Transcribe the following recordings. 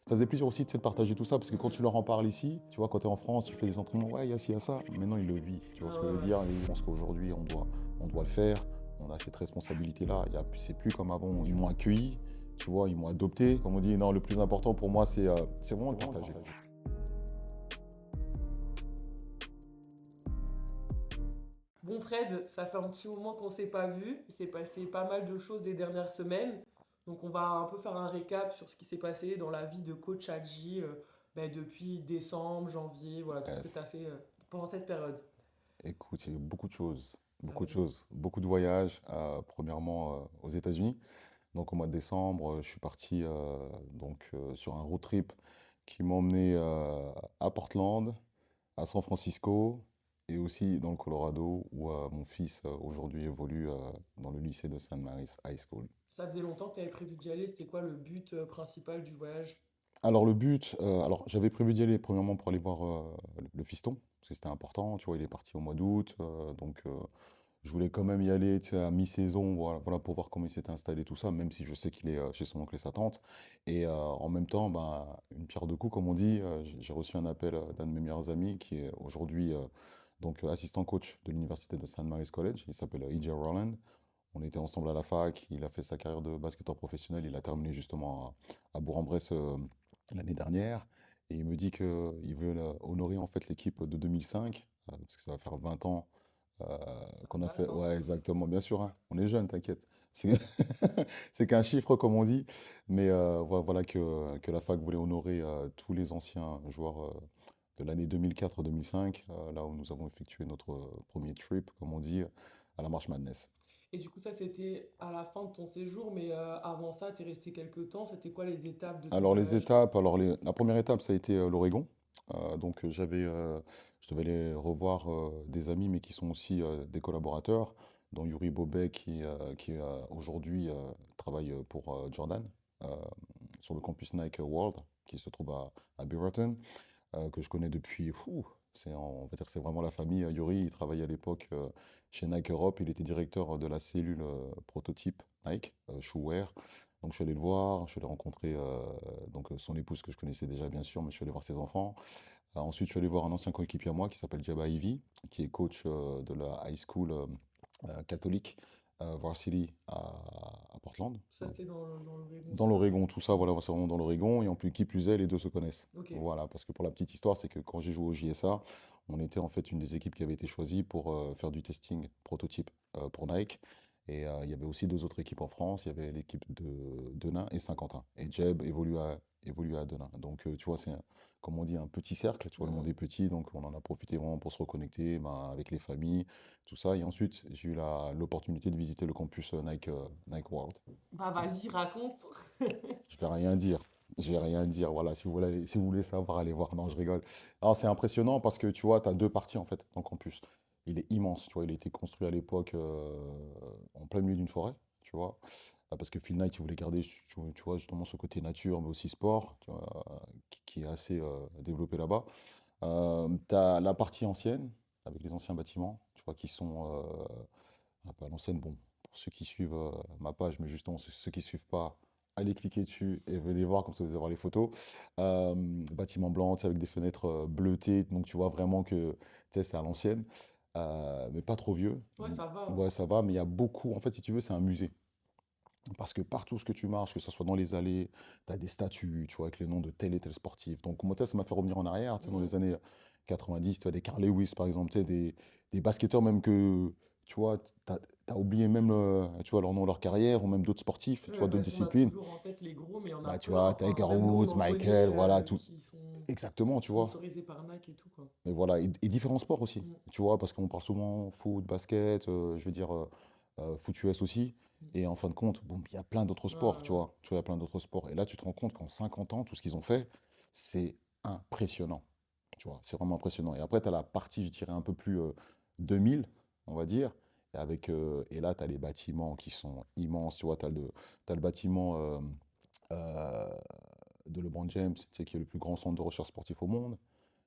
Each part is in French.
Ça faisait plaisir aussi, tu sais, de partager tout ça, parce que quand tu leur en parles ici, tu vois, quand tu es en France, tu fais des entraînements, ouais, il y a ci, il y a ça. Maintenant, ils le vivent, tu Ouais, vois ce que je ouais, veux ouais. dire? Et je pense qu'aujourd'hui, on doit le faire. On a cette responsabilité-là. C'est plus comme avant. Ils m'ont accueilli, tu vois, ils m'ont adopté. Comme on dit, non, le plus important pour moi, c'est vraiment de partager. Bon Fred, ça fait un petit moment qu'on s'est pas vu. Il s'est passé pas mal de choses les dernières semaines. Donc on va un peu faire un récap sur ce qui s'est passé dans la vie de coach Hadji depuis décembre, janvier, voilà, tout ce que tu Yes. as fait pendant cette période. Écoute, il y a eu beaucoup de choses, Ah beaucoup de vas-y. choses, beaucoup de voyages. Premièrement, aux États-Unis. Donc au mois de décembre, je suis parti sur un road trip qui m'a emmené à Portland, à San Francisco et aussi dans le Colorado où mon fils aujourd'hui évolue dans le lycée de St. Mary's High School. Ça faisait longtemps que tu avais prévu d'y aller. C'était quoi le but principal du voyage? Alors le but, alors j'avais prévu d'y aller premièrement pour aller voir le fiston, parce que c'était important, tu vois, il est parti au mois d'août, je voulais quand même y aller, tu sais, à mi-saison, voilà, pour voir comment il s'était installé, tout ça, même si je sais qu'il est chez son oncle et sa tante. Et en même temps, ben, une pierre deux coups, comme on dit, j'ai reçu un appel d'un de mes meilleurs amis qui est aujourd'hui assistant coach de l'université de St. Mary's College. Il s'appelle E.J. Rowland. On était ensemble à la fac. Il a fait sa carrière de basketteur professionnel. Il a terminé justement à Bourg-en-Bresse l'année dernière. Et il me dit qu'il veut honorer en fait l'équipe de 2005, parce que ça va faire 20 ans euh, Ça qu'on a date, fait. hein? Ouais, exactement, bien sûr, hein. On est jeune, t'inquiète. C'est c'est qu'un chiffre, comme on dit. Mais voilà que la fac voulait honorer tous les anciens joueurs de l'année 2004-2005, là où nous avons effectué notre premier trip, comme on dit, à la Marche Madness. Et du coup, ça, c'était à la fin de ton séjour, mais avant ça, tu es resté quelques temps. C'était quoi les étapes de ton Alors les voyage? étapes, la première étape, ça a été l'Oregon. Je devais aller revoir des amis, mais qui sont aussi des collaborateurs, dont Yuri Bobet, qui aujourd'hui travaille pour Jordan, euh, sur le campus Nike World, qui se trouve à Beaverton, que je connais depuis, on va dire que c'est vraiment la famille. Yuri, il travaillait à l'époque chez Nike Europe, il était directeur de la cellule prototype Nike, Shoewear. Donc je suis allé le voir, je suis allé rencontrer son épouse que je connaissais déjà bien sûr, mais je suis allé voir ses enfants. Ensuite, je suis allé voir un ancien coéquipier à moi qui s'appelle Jabba Ivy, qui est coach de la high school catholique Varsity à Portland. Ça, c'était dans l'Oregon Dans aussi. l'Oregon, tout ça, voilà, c'est vraiment dans l'Oregon. Et en plus, qui plus est, les deux se connaissent. Ok. Voilà, parce que pour la petite histoire, c'est que quand j'ai joué au JSA, on était en fait une des équipes qui avait été choisie pour faire du testing prototype pour Nike. Et il y avait aussi deux autres équipes en France. Il y avait l'équipe de Denain et Saint-Quentin. Et Jeb évolue à Denain. Donc, tu vois, comme on dit, un petit cercle. Tu vois, le monde Mhm. est petit. Donc, on en a profité vraiment pour se reconnecter ben, avec les familles, tout ça. Et ensuite, j'ai eu l'opportunité de visiter le campus Nike World. Bah vas-y, raconte. Je vais rien dire. Je vais rien dire. Voilà, si vous voulez savoir, allez voir. Non, je rigole. Alors, c'est impressionnant parce que tu vois, tu as deux parties en fait dans le campus. Il est immense, tu vois. Il a été construit à l'époque en plein milieu d'une forêt, tu vois. Parce que Phil Knight, il voulait garder, tu vois, justement ce côté nature, mais aussi sport, tu vois, qui est assez développé là-bas. Tu as la partie ancienne, avec les anciens bâtiments, tu vois, qui sont un peu à l'ancienne. Bon, pour ceux qui suivent ma page, mais justement, ceux qui ne suivent pas, allez cliquer dessus et venez voir, comme ça vous allez voir les photos. Bâtiment blanc, tu sais, avec des fenêtres bleutées, donc tu vois vraiment que tu sais, c'est à l'ancienne, mais pas trop vieux. Ouais, ça va. Ouais, ça va, mais il y a beaucoup. En fait, si tu veux, c'est un musée. Parce que partout ce que tu marches, que ce soit dans les allées, tu as des statues, tu vois, avec les noms de tel et tel sportif. Donc, moi, ça m'a fait revenir en arrière, tu sais, dans Mhm. les années 90, tu as des Carl Lewis, par exemple, tu sais, des basketteurs même que, tu vois, tu as oublié même, tu vois, leur nom, leur carrière, ou même d'autres sportifs, tu Ouais, vois, d'autres parce qu'on a disciplines. toujours en tête les gros, mais il y en a Bah, tu plein. vois, Enfin, Tiger même nous, on Woods, en connaît Michael, voilà, tout. qui sont Exactement, tu vois. sponsorisés par Nike et tout, quoi. Et voilà, et différents sports aussi, Mm. tu vois, parce qu'on parle souvent foot, basket, je veux dire foot US aussi. Mm. Et en fin de compte, bon, il y a plein d'autres Ouais, sports, ouais, tu ouais. vois. Tu vois, il y a plein d'autres sports. Et là, tu te rends compte qu'en 50 ans, tout ce qu'ils ont fait, c'est impressionnant. Tu vois, c'est vraiment impressionnant. Et après, tu as la partie, je dirais, un peu plus 2000, on va dire. Et là, tu as les bâtiments qui sont immenses. Tu vois, t'as le bâtiment de LeBron James, tu sais, qui est le plus grand centre de recherche sportif au monde.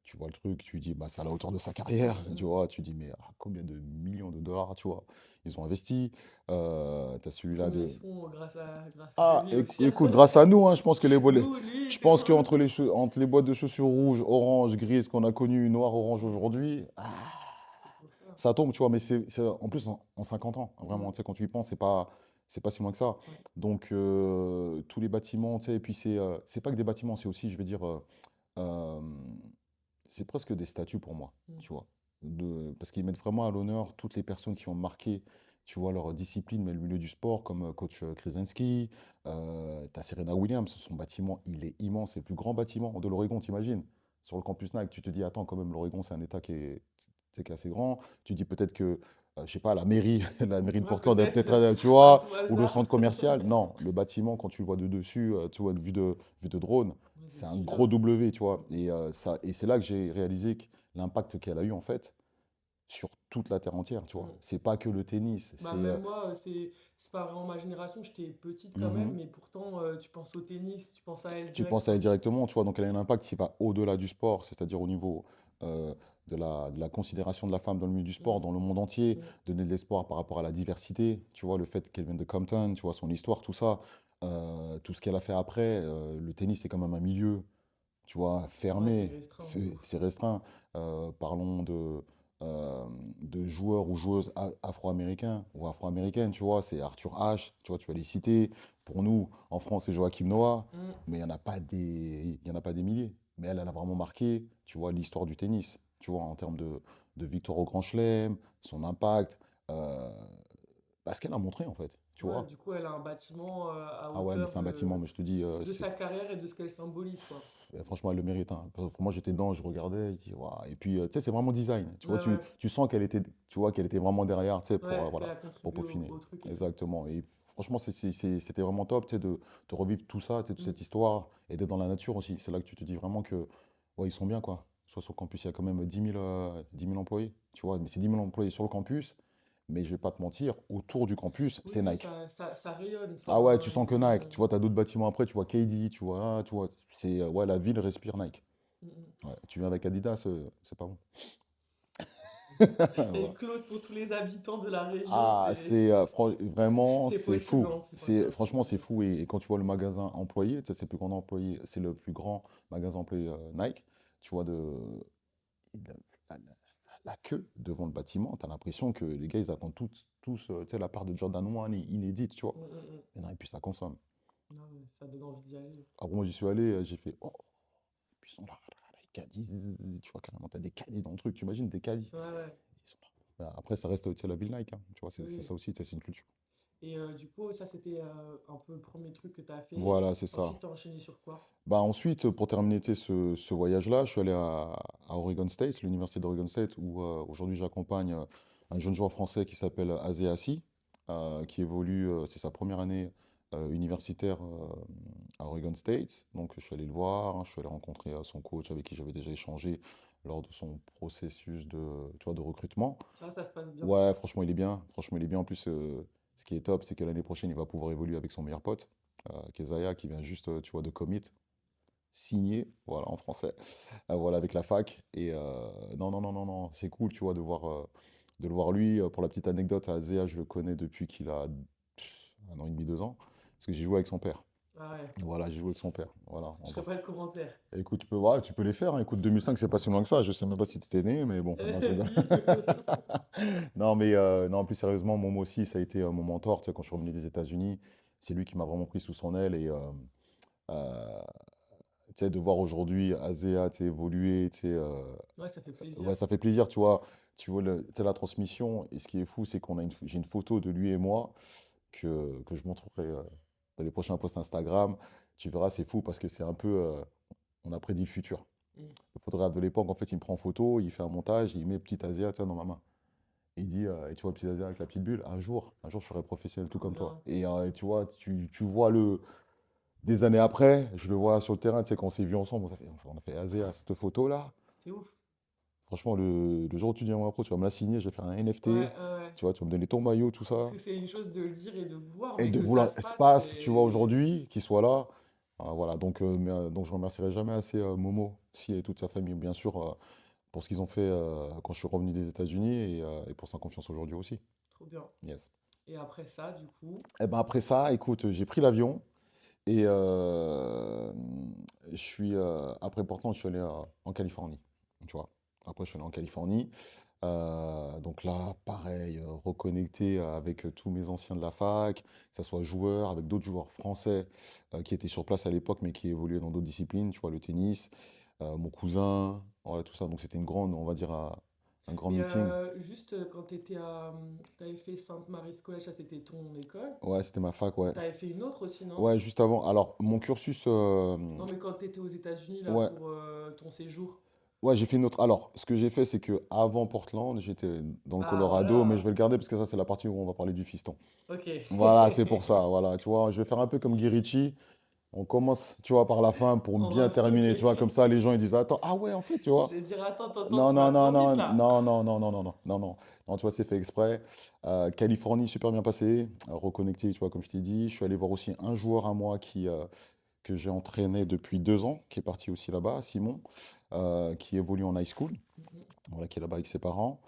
tu vois le truc, tu dis, bah, c'est à la hauteur de sa carrière, tu Mm. vois, tu dis, mais combien de millions de dollars, tu vois, ils ont investi. T'as celui-là Combien ils de. se font grâce à Ah, lui aussi. écoute, grâce à nous, hein, je pense que Nous, lui, je c'est pense bon. qu'entre entre les boîtes de chaussures rouges, orange, grises qu'on a connues, noir, orange Mm. aujourd'hui, C'est pour ça. ça tombe, tu vois, mais en plus en 50 ans, hein, vraiment, Mm. tu sais, quand tu y penses, c'est pas si loin que ça. Ouais. Donc, tous les bâtiments, tu sais, et puis c'est pas que des bâtiments, c'est aussi, je veux dire, euh, c'est presque des statues pour moi, Mm. tu vois. Parce qu'ils mettent vraiment à l'honneur toutes les personnes qui ont marqué, tu vois, leur discipline, mais le milieu du sport, comme coach Krasinski. T'as Serena Williams, son bâtiment, il est immense, c'est le plus grand bâtiment de l'Oregon, t'imagines? Sur le campus Nike, tu te dis, attends, quand même, l'Oregon, c'est un état tu sais, qui est assez grand. Tu dis peut-être que, je sais pas, la mairie, la mairie de Ouais, Portland, elle peut-être, peut-être, tu à vois, tout ou le hasard. centre commercial. Non, le bâtiment, quand tu le vois de dessus, tu vois, une vue de drone, Ouais, c'est c'est un sûr. gros W, tu Mm. vois. Et c'est là que j'ai réalisé que l'impact qu'elle a eu, en fait, sur toute la Terre entière, tu vois. Mm. C'est pas que le tennis, Bah, c'est. même moi, c'est pas vraiment ma génération, j'étais petite quand même, Mhm. mais pourtant, tu penses au tennis, tu penses à elle Tu direct, penses à elle quoi. directement, tu vois. Donc, elle a un impact qui va au-delà du sport, c'est-à-dire au niveau euh, de la considération de la femme dans le milieu du sport, Mm. dans le monde entier, Mm. donner de l'espoir par rapport à la diversité, tu vois, le fait qu'elle vienne de Compton, tu vois, son histoire, tout ça, tout ce qu'elle a fait après. Le tennis, c'est quand même un milieu, tu vois, Ouais, c'est fermé, restreint de ouf. c'est restreint. Parlons de joueurs ou joueuses afro-américains ou afro-américaines, tu vois, c'est Arthur Ashe, tu vois, tu vas les citer. Pour nous, en France, c'est Joachim Noah, Mm. mais il y en a pas des milliers. Mais elle a vraiment marqué, tu vois, l'histoire du tennis, tu vois, en termes de victoire au Grand Chelem, son impact, euh, ce qu'elle a montré, en fait, tu Ouais, vois. du coup, elle a un bâtiment à Ah ouais, mais hauteur c'est un bâtiment, mais je te dis, de sa carrière et de ce qu'elle symbolise, quoi. franchement, elle le mérite, hein. Moi, j'étais dedans, je regardais, je dis, waouh. Et puis, tu sais, c'est vraiment design. Tu vois, Ouais, tu, ouais, tu sens qu'elle était vraiment derrière, tu sais, ouais, qu'elle voilà, a pour contribué au, peaufiner. au truc et tout. Exactement. Et franchement, c'était vraiment top, tu sais, de revivre tout ça, tu sais, toute Mm. cette histoire, et d'être dans la nature aussi. C'est là que tu te dis vraiment que, ouais, ils sont bien, quoi. Soit sur le campus, il y a quand même 10 000 employés, tu vois. Mais c'est 10 000 employés sur le campus, mais je vais pas te mentir, autour du campus, Oui, c'est oui, Nike. ça rayonne. Ah ouais, Enfin, tu sens ils que ont. Nike. Tu vois, tu as d'autres bâtiments après, tu vois KD, tu vois, ouais, la ville respire Nike. Mm, mm. Ouais, tu viens avec Adidas, c'est pas bon. Il y a Voilà. une clause pour tous les habitants de la région, Ah, vraiment, c'est c'est possible fou. en plus, hein, c'est un truc Franchement, de c'est ouf. fou. Et quand tu vois le magasin employé, tu sais, c'est le plus grand magasin employé Nike. Tu vois la, la- la queue devant le bâtiment. Tu as l'impression que les gars, ils attendent tous tu sais, la part de Jordan 1 inédite, tu vois. Mm, mm, mm. Et non, et puis ça consomme. Non, mais ça donne envie d'y aller. Alors moi, j'y suis allé, j'ai fait, oh, puis ils sont là, les caddies, tu vois, carrément, tu as des caddies dans le truc. Tu imagines des caddies. Ouais, ouais, Ils sont là. Après, ça reste, tu sais, la ville Nike, hein. Tu vois, c'est oui. ça aussi, tu sais, c'est une culture. Et du coup, ça, c'était un peu le premier truc que tu as fait. Voilà, c'est ça. Ensuite, tu as enchaîné sur quoi? Bah ensuite, pour terminer tu sais, ce voyage-là, je suis allé à Oregon State, l'université d'Oregon State, où aujourd'hui j'accompagne un jeune joueur français qui s'appelle Azé Assi, qui évolue, c'est sa première année universitaire à Oregon State. Donc je suis allé le voir, hein, je suis allé rencontrer son coach avec qui j'avais déjà échangé lors de son processus tu vois, de recrutement. Ça se passe bien. Ouais, franchement, il est bien. Franchement, il est bien. En plus, ce qui est top, c'est que l'année prochaine, il va pouvoir évoluer avec son meilleur pote, qui est Zaya, qui vient juste, tu vois, de commit signé, voilà, en français, voilà, avec la fac. Et non, non, non, non, non, c'est cool, tu vois, de le voir lui. Pour la petite anecdote, Azea, je le connais depuis qu'il a 1 an et demi, 2 ans, parce que j'ai joué avec son père. Ah ouais, Voilà, j'ai joué avec son père. Voilà, je en ferai vrai. pas le commentaire. Écoute, ouais, tu peux les faire, hein. Écoute, 2005, c'est pas si loin que ça. Je sais même pas si tu étais né, mais bon, non, je rigole. Si. Non, mais non, plus sérieusement, Momo aussi, ça a été mon mentor. Tu sais, quand je suis revenu des États-Unis, c'est lui qui m'a vraiment pris sous son aile. Et euh, tu sais, de voir aujourd'hui Azea, tu sais, évoluer, tu sais, Ouais, ça fait plaisir. ouais, ça fait plaisir, tu vois tu sais, la transmission. Et ce qui est fou, c'est j'ai une photo de lui et moi que je montrerai dans les prochains posts Instagram. Tu verras, c'est fou parce que c'est un peu, on a prédit le futur. Mm. Le photographe de l'époque, en fait, il me prend en photo, il fait un montage, il met petit Azea, tu sais, dans ma main. Et il dit, et tu vois, le petit Azea avec la petite bulle, un jour, je serai professionnel tout Trop comme toi. bien. Et tu vois, tu vois des années après, je le vois sur le terrain, tu sais, quand on s'est vu ensemble, on a fait Azea, cette photo-là. C'est ouf. Franchement, le jour où tu deviens mon pro, tu vas me la signer, je vais faire un NFT, Ouais, ouais, ouais. tu vois, tu vas me donner ton maillot, tout Parce ça. que c'est une chose de le dire et de voir, Et mais de que ça vouloir se passe, espace, tu vois, c'est. aujourd'hui, qu'il soit là. Voilà, donc je remercierai jamais assez Momo, si et toute sa famille, bien sûr, pour ce qu'ils ont fait quand je suis revenu des États-Unis et pour sa confiance aujourd'hui aussi. Trop bien. Yes. Et après ça, du coup, Et ben après ça, écoute, j'ai pris l'avion et après Portland, je suis allé en Californie, tu vois. Après, je suis allé en Californie. Donc là, pareil, reconnecté avec tous mes anciens de la fac, que ce soit joueurs, avec d'autres joueurs français qui étaient sur place à l'époque, mais qui évoluaient dans d'autres disciplines, tu vois, le tennis, mon cousin, voilà, tout ça. Donc c'était une grande, on va dire, un grand mais meeting. juste quand t'avais fait Sainte-Marie's College, ça c'était ton école. Ouais, c'était ma fac, ouais. T'avais fait une autre aussi, non? Ouais, juste avant. Alors, mon cursus, Non, mais quand t'étais aux États-Unis, là, ouais, pour ton séjour. ouais, j'ai fait une autre. Alors, ce que j'ai fait, c'est que avant Portland, j'étais dans le Ah, Colorado, mais je voilà. vais le garder parce que ça, c'est la partie où on va parler du fiston. Ok. Voilà, c'est pour ça. Voilà, tu vois, je vais faire un peu comme Guy Ritchie. On commence, tu vois, par la fin pour bien Ok. terminer. Tu vois, comme ça, les gens ils disent, attends, ah ouais, en fait, tu Je vois. vais dire, attends, attends, Non, tu non, vas non, trop vite non, là. non, non, non, non, non, non, non, non. Non, tu vois, c'est fait exprès. Californie, super bien passé. Reconnecté, tu vois, comme je t'ai dit. Je suis allé voir aussi un joueur à moi que j'ai entraîné depuis 2 ans, qui est parti aussi là-bas, Simon, qui évolue en high school. Mhm. Voilà, qui est là-bas avec ses parents.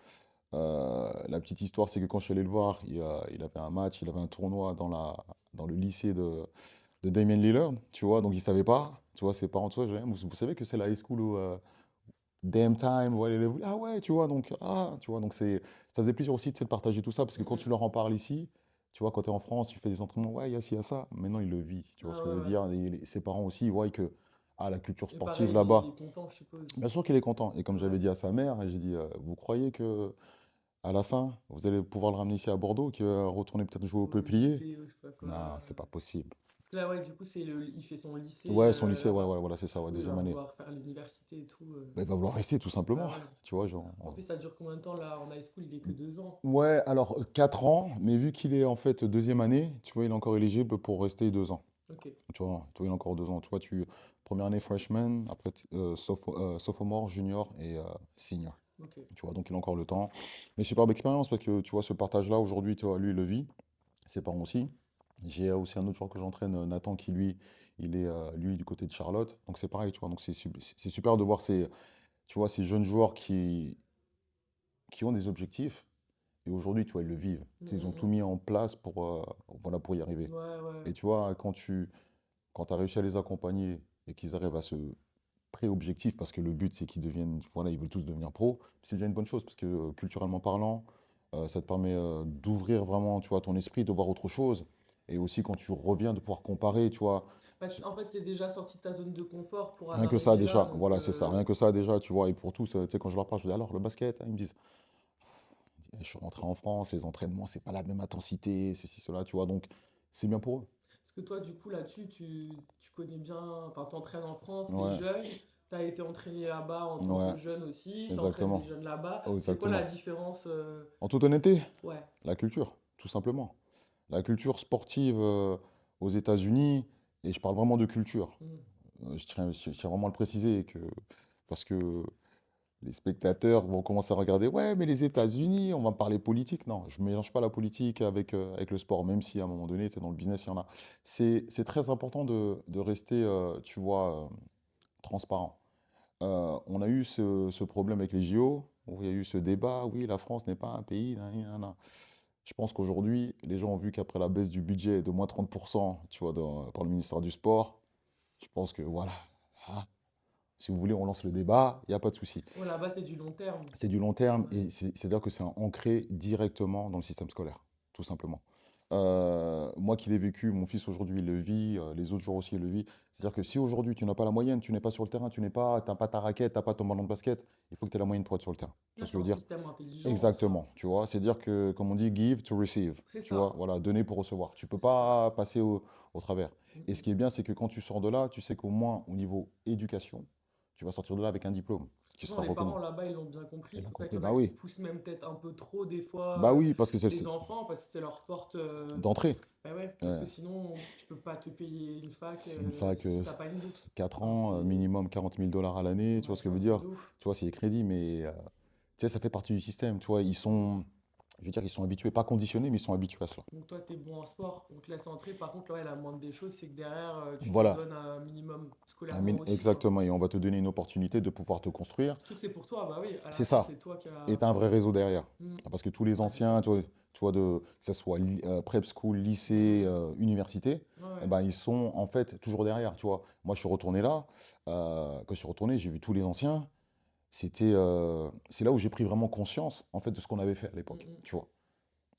La petite histoire, c'est que quand je suis allé le voir, il avait un match, il avait un tournoi dans le lycée de Damien Lillard, tu vois, donc il savait pas, tu vois, ses parents, tout ça, vous savez que c'est la high school où Dame Time, ouais, ah ouais, tu vois, donc ça faisait plaisir aussi tu sais, de partager tout ça, parce que quand Mhm. tu leur en parles ici, tu vois, quand tu es en France, tu fais des entraînements, ouais, il y a ci, il y a ça, maintenant il le vit, tu vois Ah ce que ouais, je veux ouais. dire, et ses parents aussi, ils voient que, la culture Et sportive pareil, il là-bas, est content, je suppose. bien sûr qu'il est content, et comme Ouais. j'avais dit à sa mère, j'ai dit, vous croyez que à la fin, vous allez pouvoir le ramener ici à Bordeaux, qui va retourner peut-être jouer au Au Peuplier? lycée, ou je sais pas quoi. Non, c'est pas possible. Parce que là, ouais, du coup, il fait son lycée Ouais, son lycée, ouais, là-bas. ouais, voilà, c'est ça, Du ouais, coup, il deuxième va année. vouloir faire l'université et tout. Bah, il va vouloir rester, tout Bah simplement. ouais. Tu vois, genre. En plus, ça dure combien de temps là en high school? Il est que 2 ans. Ouais, alors 4 ans, mais vu qu'il est en fait deuxième année, tu vois, il est encore éligible pour rester 2 ans. Ok, Tu vois, il a encore 2 ans. Tu vois, première année freshman, après sophomore, junior et senior. ok. Tu vois, donc il a encore le temps. Mais superbe expérience parce que tu vois, ce partage-là, aujourd'hui, tu vois, lui, il le vit. Ses parents aussi. J'ai aussi un autre joueur que j'entraîne, Nathan, qui lui, il est lui du côté de Charlotte. Donc c'est pareil, tu vois. Donc c'est super de voir tu vois, ces jeunes joueurs qui ont des objectifs et aujourd'hui, tu vois, ils le vivent. Mm, Tu sais, ils ont mm, tout mis en place pour y arriver. mm. Ouais, ouais. Et tu vois, quand tu as réussi à les accompagner et qu'ils arrivent à ce pré-objectif, parce que le but, c'est qu'ils deviennent, voilà, ils veulent tous devenir pro, c'est déjà une bonne chose parce que culturellement parlant, ça te permet d'ouvrir vraiment, tu vois, ton esprit, de voir autre chose. Et aussi, quand tu reviens, de pouvoir comparer, tu vois. Bah, en fait, t'es déjà sorti de ta zone de confort pour en Rien que ça arriver là, déjà, donc voilà, c'est ça. Rien que ça déjà, tu vois. Et pour tous, tu sais, quand je leur parle, je dis alors le basket, hein, ils me disent, je suis rentré en France, les entraînements, c'est pas la même intensité, ceci, cela, tu vois. Donc, c'est bien pour eux. parce que toi, du coup, là-dessus, tu connais bien, enfin, t'entraînes en France, les Ouais, jeunes, t'as été entraîné là-bas en tant ouais, que jeune aussi, t'entraînes des exactement. jeunes là-bas. Oh, C'est quoi la exactement. différence En toute honnêteté, Ouais. la culture, tout simplement. La culture sportive aux États-Unis, et je parle vraiment de culture. Mm. Je tiens vraiment à le préciser parce que les spectateurs vont commencer à regarder, ouais, mais les États-Unis, on va parler politique. Non, je ne mélange pas la politique avec le sport, même si à un moment donné, c'est dans le business, il y en a. C'est très important de rester, tu vois, transparent. On a eu ce problème avec les JO, où il y a eu ce débat, oui, la France n'est pas un pays, nan, nan, nan. Je pense qu'aujourd'hui, les gens ont vu qu'après la baisse du budget de moins 30%, tu vois, par le ministère du Sport, je pense que voilà, ah, si vous voulez, on lance le débat, il n'y a pas de souci. Ouais, là-bas, c'est du long terme. C'est du long terme Ouais. et c'est-à-dire que c'est ancré directement dans le système scolaire, tout simplement. Moi qui l'ai vécu, mon fils aujourd'hui il le vit, les autres jours aussi il le vit. C'est-à-dire que si aujourd'hui tu n'as pas la moyenne, tu n'es pas sur le terrain, t'as pas ta raquette, tu n'as pas ton ballon de basket, il faut que tu aies la moyenne pour être sur le terrain. Tu Ouais, vois ce c'est que je un veux dire? système intelligent en soi. Exactement, tu vois. C'est-à-dire que, comme on dit, give to receive. C'est Tu vois, ça. voilà, donner pour recevoir. Tu peux C'est ça. pas passer au travers. Mm, Et ce qui est mm. bien, c'est que quand tu sors de là, tu sais qu'au moins au niveau éducation, tu vas sortir de là avec un diplôme De toute qui façon, sera les reconnu. parents là-bas, ils l'ont bien compris. Et C'est bien pour ça qu'il compris, y en a bah qui oui. poussent même peut-être un peu trop des fois Bah oui, parce que les enfants parce que c'est leur porte. d'entrée. Bah ouais, parce que Ouais. sinon, tu peux pas te payer une fac Une fac, si t'as pas une bourse. 4 Enfin, ans, minimum 40 000 $ à l'année, tu vois ouais, ce que c'est je un veux truc dire? de ouf. Tu vois, c'est des crédits, mais tu sais, ça fait partie du système. Tu vois, Je veux dire, ils sont habitués, pas conditionnés, mais ils sont habitués à cela. Donc toi, tu es bon en sport, on te laisse entrer. Par contre, ouais, la moindre des choses, c'est que derrière, tu te Voilà, donnes un minimum scolairement aussi, quoi. exactement. Et on va te donner une opportunité de pouvoir te construire. Surtout que c'est pour toi, bah oui, à la C'est fin, ça. c'est toi qui Et as... tu as un vrai réseau derrière. Hmm. Parce que tous les Ouais, c'est ça. anciens, tu vois, que ce soit prep school, lycée, Hmm. université, Ouais, eh ouais. ben, ils sont en fait toujours derrière. Tu vois. Moi, je suis retourné là. Quand je suis retourné, j'ai vu tous les anciens. C'est là où j'ai pris vraiment conscience en fait de ce qu'on avait fait à Hmm, l'époque. hmm. Tu vois.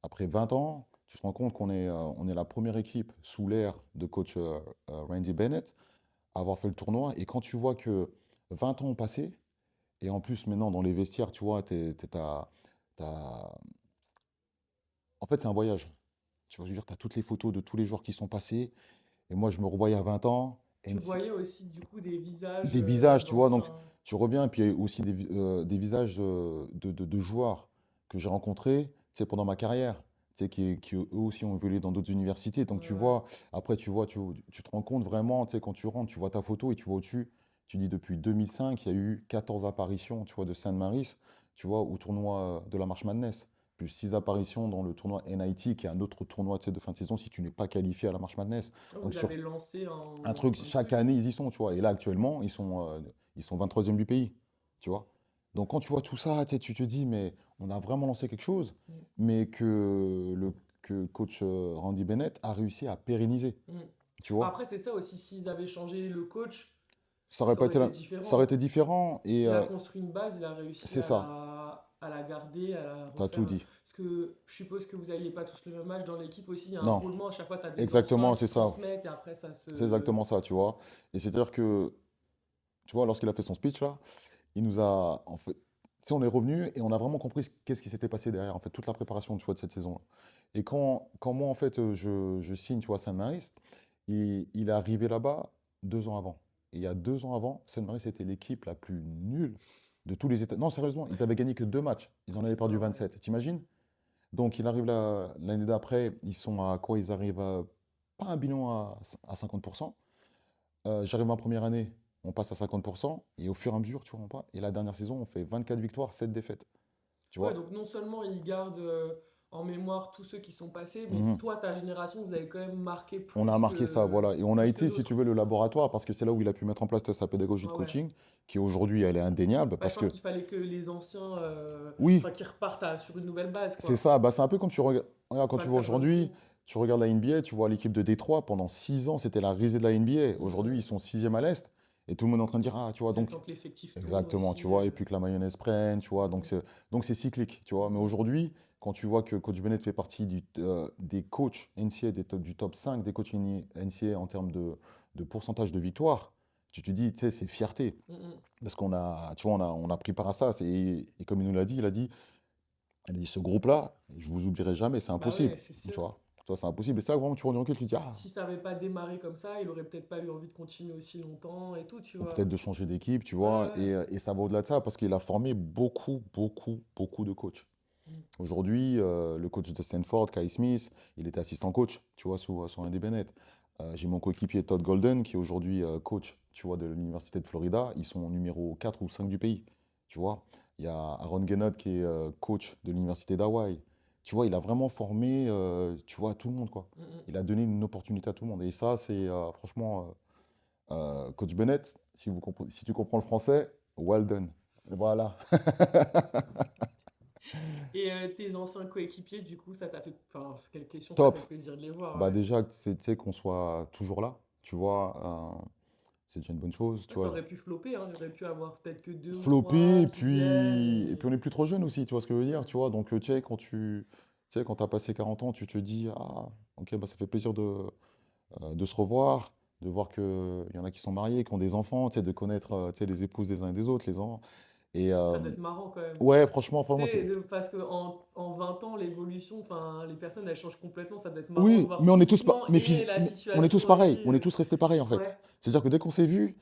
Après 20 ans, tu te rends compte on est la première équipe sous l'ère de coach Randy Bennett à avoir fait le tournoi. Et quand tu vois que 20 ans ont passé, et en plus maintenant dans les vestiaires, tu vois, t'as- en fait c'est un voyage. Tu vois, je veux dire, tu as toutes les photos de tous les joueurs qui sont passés. Et moi, je me revoyais à 20 ans. Tu voyais aussi, du coup, des visages Des visages, tu vois, donc d'anciens. tu reviens, et puis aussi des visages de joueurs que j'ai rencontrés, tu sais, pendant ma carrière, tu sais, qui eux aussi ont évolué dans d'autres universités. Donc Ouais, tu ouais. vois, après, tu te rends compte vraiment, tu sais, quand tu rentres, tu vois ta photo et tu vois au-dessus, tu dis depuis 2005, il y a eu 14 apparitions, tu vois, de Saint-Maurice, tu vois, au tournoi de la March Madness, plus 6 apparitions dans le tournoi NIT, qui est un autre tournoi, tu sais, de fin de saison si tu n'es pas qualifié à la March Madness. Ah, Donc vous sur avez lancé un truc, un chaque truc. année, ils y sont, tu vois. Et là, actuellement, ils sont 23e du pays, tu vois. Donc, quand tu vois tout ça, tu te dis, mais on a vraiment lancé quelque chose, Mm, mais que coach Randy Bennett a réussi à pérenniser, mm. tu Bah, vois. après, c'est ça aussi, s'ils avaient changé le coach, Ça aurait ça pas aurait été été ça aurait différent. été différent, et Il a construit une base, il a réussi c'est ça, à la garder, à la t'as tout refaire. dit. Parce que je suppose que vous n'alliez pas tous le même âge dans l'équipe aussi. Il y a un Non, roulement, à chaque fois, tu as des anciens exactement, qui c'est ça. transmettent et après, ça C'est se. exactement ça, tu vois. Et c'est-à-dire que, tu vois, lorsqu'il a fait son speech, là, il nous a, en fait, tu sais, on est revenu et on a vraiment compris qu'est-ce qui s'était passé derrière, en fait, toute la préparation, tu vois, de cette saison-là. Et quand moi, en fait, je signe, tu vois, Saint-Maurice, il est arrivé là-bas 2 ans avant. Et il y a 2 ans avant, Saint-Maurice était l'équipe la plus nulle de tous les États. Non, sérieusement, ils avaient gagné que 2 matchs. Ils en avaient perdu Ah ouais. 27. T'imagines? Donc, il arrive là, l'année d'après, ils sont à quoi? Ils arrivent à, pas un bilan à 50%. J'arrive ma première année, on passe à 50%, et au fur et à mesure, tu vois, on pas. Et la dernière saison, on fait 24 victoires, 7 défaites. Tu Ouais, vois? donc non seulement il garde en mémoire tous ceux qui sont passés, mais Mhm. toi, ta génération, vous avez quand même marqué On a marqué ça, voilà. Et on a plus que été, si tu d'autres. veux, le laboratoire, parce que c'est là où il a pu mettre en place sa pédagogie Ouais, de ouais. coaching, qui aujourd'hui, elle est indéniable, Bah, je parce pense que, qu'il fallait que les anciens, oui, enfin, qu'ils repartent sur une nouvelle base, c'est quoi. ça. Bah, c'est un peu comme regarde, quand Pas tu le vois faire d'un aujourd'hui, coup. tu regardes la NBA, tu vois l'équipe de Détroit, pendant 6 ans, c'était la risée de la NBA. Mm, Aujourd'hui, ils mm. sont sixième à l'Est, et tout le monde est en train de dire, ah, tu vois, C'est le donc, temps que l'effectif tourne exactement, aussi. tu vois, et puis que la mayonnaise prenne, tu vois, Mm, donc c'est cyclique, tu vois. Mais mm, aujourd'hui, quand tu vois que Coach Bennett fait partie des coachs NCAA, du top 5 des coachs NCAA en termes de pourcentage de victoire, tu te dis, tu sais, c'est fierté. mm, mm. Parce qu'on a, tu vois, on a pris part à ça. Et comme il nous l'a dit, il a dit, ce groupe-là, je vous oublierai jamais, c'est Bah impossible, ouais, c'est tu sûr. vois. Toi, c'est impossible. Et ça, vraiment, tu prends du recul, tu te dis, ah, Si ça n'avait pas démarré comme ça, il aurait peut-être pas eu envie de continuer aussi longtemps et tout, tu ou vois. peut-être de changer d'équipe, tu Ouais, vois. ouais. Et ça va au-delà de ça, parce qu'il a formé beaucoup, beaucoup, beaucoup de coachs. Mm. Aujourd'hui, le coach de Stanford, Kai Smith, il était assistant coach, tu vois, sous Andy Bennett. J'ai mon coéquipier Todd Golden, qui est aujourd'hui coach, tu vois, de l'Université de Florida. Ils sont numéro 4 ou 5 du pays, tu vois. Il y a Aaron Gennard, qui est coach de l'Université d'Hawaï. Tu vois, il a vraiment formé, tu vois, tout le monde, quoi. Mm, mm. Il a donné une opportunité à tout le monde. Et ça, c'est franchement, coach Bennett, si tu comprends le français, well done. Voilà. Et tes anciens coéquipiers, du coup, ça t'a fait. Enfin, quelle question, ça Top. fait plaisir de les voir, Bah ouais. déjà, tu sais, qu'on soit toujours là, tu vois, c'est déjà une bonne chose, tu Ouais, ça vois. aurait pu flopper, hein. Il aurait pu avoir peut-être que deux ou Flopper, trois qui viennent et puis on est plus trop jeune aussi, tu vois ce que je veux dire, Ouais. tu vois. Donc, tu sais, tu sais, quand tu as passé 40 ans, tu te dis, ah, ok, bah, ça fait plaisir de se revoir, de voir qu'il y en a qui sont mariés, qui ont des enfants, tu sais, de connaître, tu sais, les épouses des uns et des autres, les enfants. Et Ça doit être marrant quand même. ouais, franchement, Tu franchement, sais, c'est. parce que en 20 ans, l'évolution, enfin, les personnes, elles changent complètement. Ça doit être marrant de Oui, voir mais on est tous, physiquement et la mais on est tous situation pareils, aussi. on est tous restés pareils en fait. Ouais, C'est-à-dire que dès qu'on s'est vu,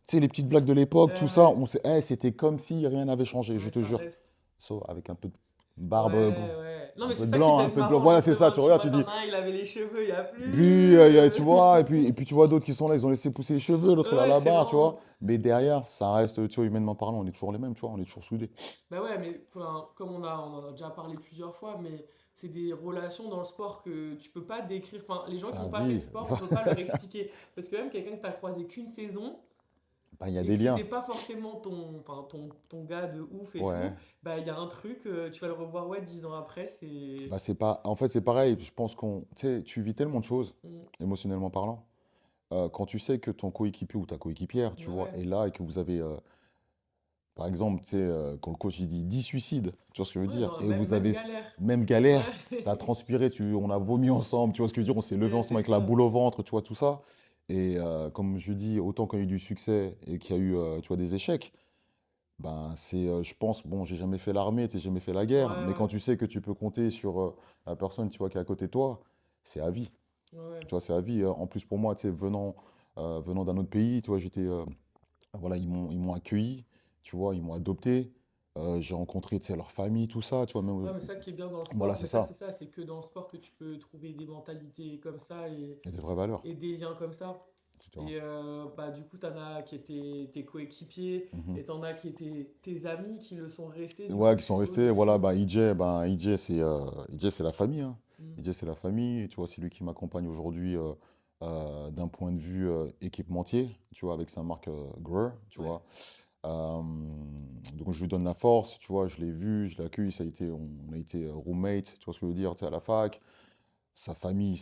tu sais, les petites blagues de l'époque, tout ça, ouais, on s'est, eh, c'était comme si rien n'avait changé, je ouais, te ça jure. reste. Sauf avec un peu de barbe Ouais. Non, un mais peu c'est de ça qui blanc, un peut être peu de blanc. marrant, Voilà, c'est ça, justement. tu Tu regardes, vois, tu dis. t'en as un, il avait les cheveux, il n'y a Puis, plus. tu vois, et puis tu vois d'autres qui sont là, ils ont laissé pousser les cheveux, l'autre il a Ouais, la c'est barre, tu vois. marrant. Mais derrière, ça reste, tu vois, humainement parlant, on est toujours les mêmes, tu vois, on est toujours soudés. Bah ouais, mais enfin, comme on en a déjà parlé plusieurs fois, mais c'est des relations dans le sport que tu peux pas décrire. Enfin, les gens C'est qui la n'ont pas fait de vie. sport, on peut pas leur expliquer. Parce que même quelqu'un que tu as croisé qu'une saison, Bah, il y a et des que liens. c'était pas forcément ton gars de ouf et tout, Ouais. bah il y a un truc, tu vas le revoir ouais 10 ans après, c'est. Bah, c'est pas... En fait, c'est pareil. Je pense qu'on... Tu sais, tu vis tellement de choses, Mm, émotionnellement parlant. Quand tu sais que ton coéquipier ou ta coéquipière, tu vois, ouais, est là et que vous avez, par exemple, tu sais, quand le coach il dit 10 suicides, tu vois ce que je veux ouais, dire, et vous même avez galère. même Ouais, galère, tu as transpiré, on a vomi ensemble, tu vois ce que je veux dire, on s'est levé ensemble c'est avec la ça. boule au ventre, tu vois, tout ça. Et comme je dis, autant qu'il y a eu du succès et qu'il y a eu, tu vois, des échecs, ben c'est, je pense, bon, j'ai jamais fait l'armée, tu sais, j'ai jamais fait la guerre, mais quand Ouais, tu sais que tu peux compter sur la personne, tu vois, qui est à côté de toi, c'est à vie. ouais. Tu vois, c'est à vie. En plus, pour moi, tu sais, venant d'un autre pays, tu vois, voilà, ils m'ont accueilli, tu vois, ils m'ont adopté. J'ai rencontré, tu sais, leur famille, tout ça, tu vois, même, Ouais, mais ça qui est bien dans le voilà, sport, c'est mais ça ça. c'est ça, c'est que dans le sport que tu peux trouver des mentalités comme ça Il y a des vraies valeurs, et des liens comme ça. tu vois. Et bah, du coup, t'en as qui étaient tes coéquipiers Mhm. et t'en as qui étaient tes amis qui le sont restés, du coup, Ouais, je qui sont suppose restés, voilà, aussi. bah, IJ, c'est la famille, hein. Mm. IJ, c'est la famille, tu vois, c'est lui qui m'accompagne aujourd'hui d'un point de vue équipementier, tu vois, avec sa marque Greer, tu Ouais. vois. Euh, donc je lui donne la force, tu vois, je l'ai vu, je l'ai accueilli, on a été roommate, tu vois ce que je veux dire, tu sais, à la fac. Sa famille,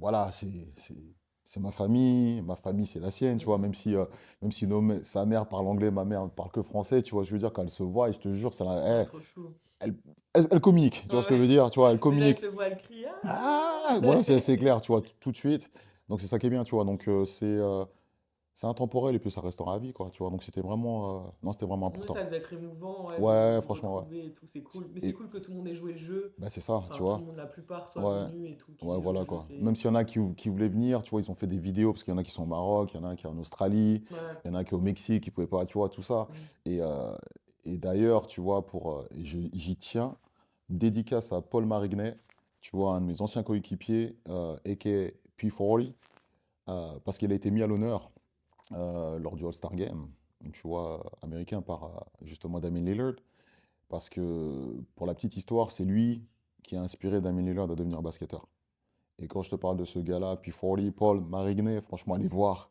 voilà, c'est ma famille, c'est la sienne, tu vois, Mhm. même si sa mère parle anglais, ma mère ne parle que français, tu vois, je veux dire, quand elle se voit, et je te jure, Ah, eh, trop chou. elle communique, tu vois ce que Ouais. je veux dire, tu vois, elle Déjà, il communique. se voit le cri. Ah, Ah. voilà, c'est clair, tu vois, tout de suite. Donc c'est ça qui est bien, tu vois, donc c'est intemporel, et puis ça restera à vie, quoi, tu vois, donc non, c'était vraiment Ouais, important. ça devait être émouvant ouais, de Ouais, vous franchement, ouais. retrouver et tout, c'est cool. Mais c'est Et cool que tout le monde ait joué le jeu. bah, c'est ça, tu Enfin, tout le vois. monde, la plupart, soit Ouais, venu et tout, qui ouais, ait joué le voilà jeu, quoi. Même c'est. s'il y en a qui voulaient venir, tu vois, ils ont fait des vidéos parce qu'il y en a qui sont au Maroc, il y en a qui sont en Australie, Ouais. il y en a qui sont au Mexique, qui pouvaient pas, tu vois, tout ça. Mm. Et, euh, et d'ailleurs, tu vois, et j'y tiens, dédicace à Paul Marignet, tu vois, un de mes anciens coéquipiers, a.k.a. P40, parce qu'il a été mis à l'honneur lors du All-Star Game, tu vois, américain par justement Damien Lillard, parce que pour la petite histoire, c'est lui qui a inspiré Damien Lillard à devenir basketteur. Et quand je te parle de ce gars-là, puis 40, Paul Marigné, franchement, allez voir,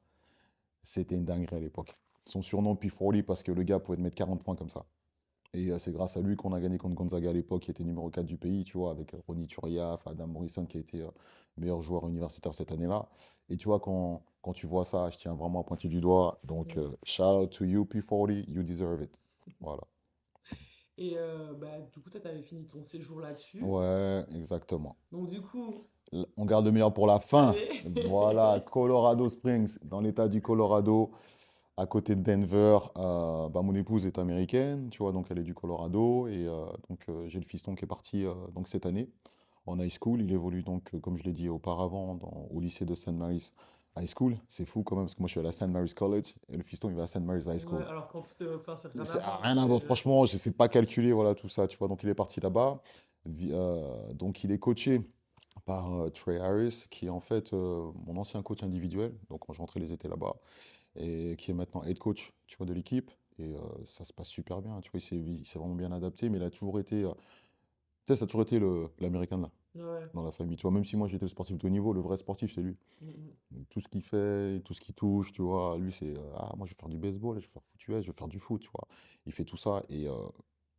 c'était une dinguerie à l'époque. Son surnom P40 parce que le gars pouvait te mettre 40 points comme ça. Et c'est grâce à lui qu'on a gagné contre Gonzaga à l'époque, qui était numéro 4 du pays, tu vois, avec Ronny Turiaf, Adam Morrison qui a été meilleur joueur universitaire cette année-là. Et tu vois, quand tu vois ça, je tiens vraiment à pointer du doigt. Donc, Mm. shout out to you, P40, you deserve it. Voilà. Et bah, du coup, toi, t'avais fini ton séjour là-dessus. Ouais, exactement. Donc, du coup, On garde le meilleur pour la fin. Voilà, allez. Colorado Springs, dans l'état du Colorado, à côté de Denver. Bah, mon épouse est américaine, tu vois, donc elle est du Colorado. Et donc j'ai le fiston qui est parti donc cette année en high school. Il évolue donc, comme je l'ai dit auparavant, au lycée de St. Mary's High School. C'est fou quand même, parce que moi je suis à la St. Mary's College et le fiston il va à St. Mary's High Ouais, School. alors qu'en plus, enfin, ça n'a rien à C'est voir. rien à voir, franchement, je ne sais pas calculer, voilà, tout ça, tu vois. Donc il est parti là-bas. Donc il est coaché par Trey Harris, qui est en fait mon ancien coach individuel, donc quand je rentrais les étés là-bas, et qui est maintenant head coach, tu vois, de l'équipe. Et ça se passe super bien, tu vois, il s'est vraiment bien adapté, mais il a toujours été, tu sais, ça a toujours été l'américain là, Ouais. dans la famille, tu vois, même si moi j'étais le sportif de haut niveau, le vrai sportif, c'est lui. Mm, mm. Donc, tout ce qu'il fait, tout ce qu'il touche, tu vois, lui c'est, ah, moi je vais faire du baseball, je vais faire foot US, je vais faire du foot, tu vois. Il fait tout ça, et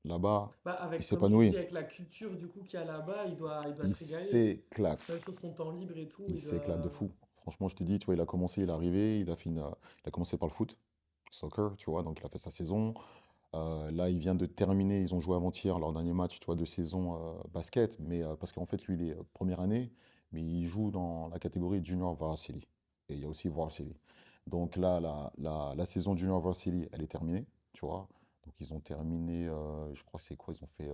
là-bas, Bah, il avec, comme tu dis, s'épanouit, avec la culture du coup qu'il y a là-bas, il doit il se régaler. s'éclate. Même sur son temps libre et tout, Il il s'éclate de doit. fou. Franchement, je te dis, tu vois, il a commencé, il est arrivé, il a commencé par le foot, soccer, tu vois, donc il a fait sa saison. Là, il vient de terminer, ils ont joué avant-hier leur dernier match, tu vois, de saison basket, mais parce qu'en fait, lui, il est première année, mais il joue dans la catégorie Junior Varsity. Et il y a aussi Varsity. Donc là, la saison Junior Varsity, elle est terminée, tu vois. Donc ils ont terminé, je crois, c'est quoi, ils ont fait